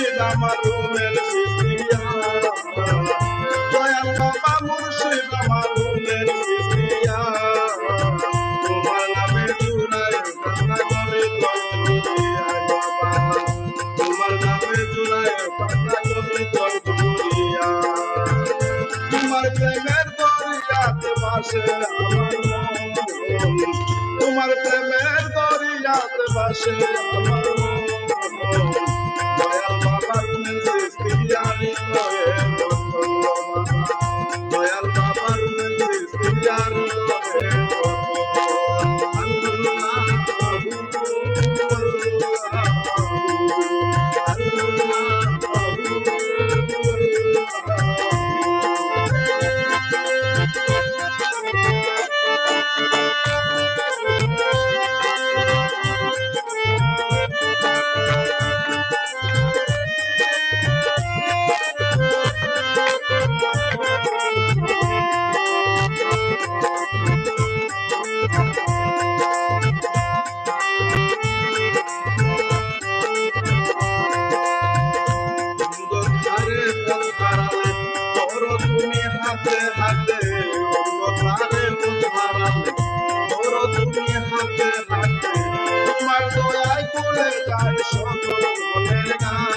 মুর্শিদ আমার রুমের সিস্তিয়া দয়াল বাবা মুর্শিদ আমার রুমের সিস্তিয়া তোমার নামে জুড়াই পাতা করে কলজুরিয়া বাবা তোমার নামে জুড়াই পাতা করে কলজুরিয়া তোমার প্রেমের দরিয়াতে ভাসে আমার মন তোমার প্রেমের দরিয়াতে ভাসে আমার মন দয়াল বাবার সিস্তিয়ারি লয়ে দয়াল বাবার সিস্তিয়ারি লয়ে হাতে হাতে অন্ধকারে পথ হারালে ধরো তুমি হাতে হাতে তোমার দয়ায় করে যায় সকল মনের গান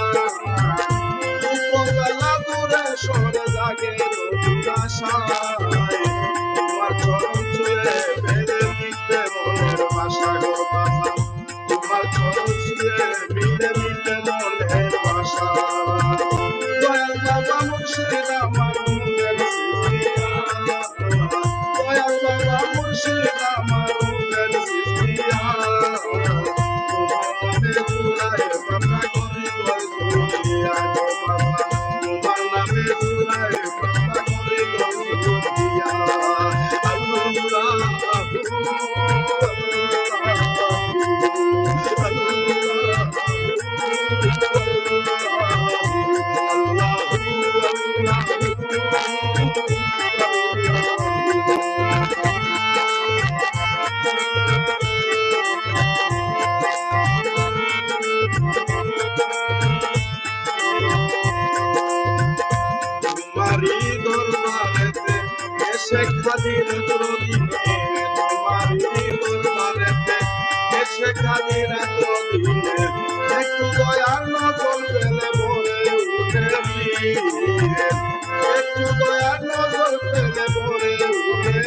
উপবেলা দূরে সরে জাগে রবিনাশায় তোমার চরণ ছুঁয়ে বেড়ে মিটে মনের বাসা গো বাবা তোমার চরণ ছুঁয়ে মিটে মিটে মনের বাসা দয়াল বাবা মুর্শিদ আমার দয়াল বাবা মুর্শিদ আমার রুমের সিস্তিয়া তোমার নামে জুড়াই পাতা করি কলজুরিয়া গো বাবা তোমার নামে জুড়াই পাতা করি কলজুরিয়া খাদির দিনে তোমারই দরবারেতে এসে খাদির দিনে একটু দয়ার নজর পেলে ভরে উঠে একটু দয়ার নজর পেলে ভরে উঠে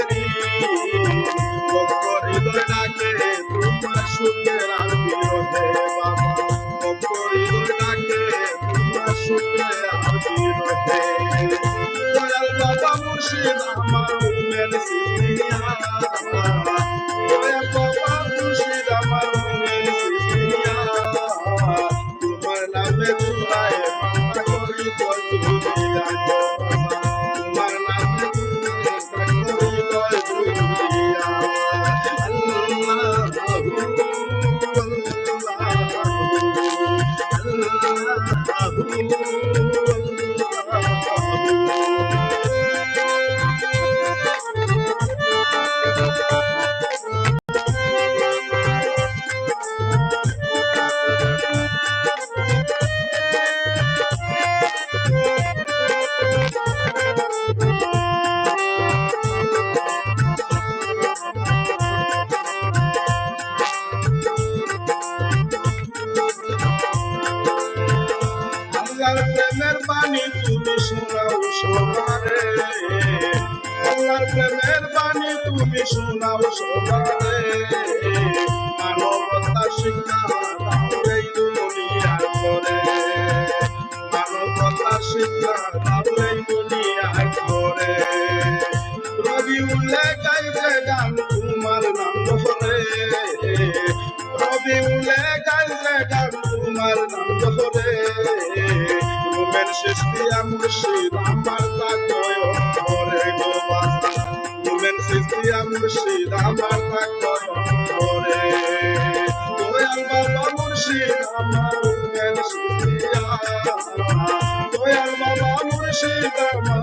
হৃদয় ডাকে তোমার সুখের আর বিরোধে বাবা হৃদয় ডাকে তোমার সুখের আর বিরোধে দয়াল বাবা মুর্শিদ আমার রুমের সিস্তিয়া দয়াল বাবা মুর্শিদ আমার রুমের সিস্তিয়া তোমার নামে জুড়ায় পাতা করি কলজুরিয়া তোমার নামে জুড়ায় পাতা করি কলজুরিয়া আল্লাহর প্রেমের বাণী তুমি শোনাও সবারে আল্লাহর প্রেমের বাণী তুমি শোনাও সবারে মানবতা শিক্ষা দাও এই দুনিয়ার করে মানবতা শিক্ষা দাও এই দুনিয়ার করে রবিউলে গাইছে গান তোমার নাম ধরে রবিউলে গাইছে গান তোমার নাম ধরে রুমের সিস্তিয়া মুর্শিদ আমার তাকয় করে গো বাবা রুমের সিস্তিয়া মুর্শিদ আমার তাকয় করে দয়াল বাবা মুর্শিদ আমার রুমের সিস্তিয়া দয়াল বাবা মুর্শিদ আমার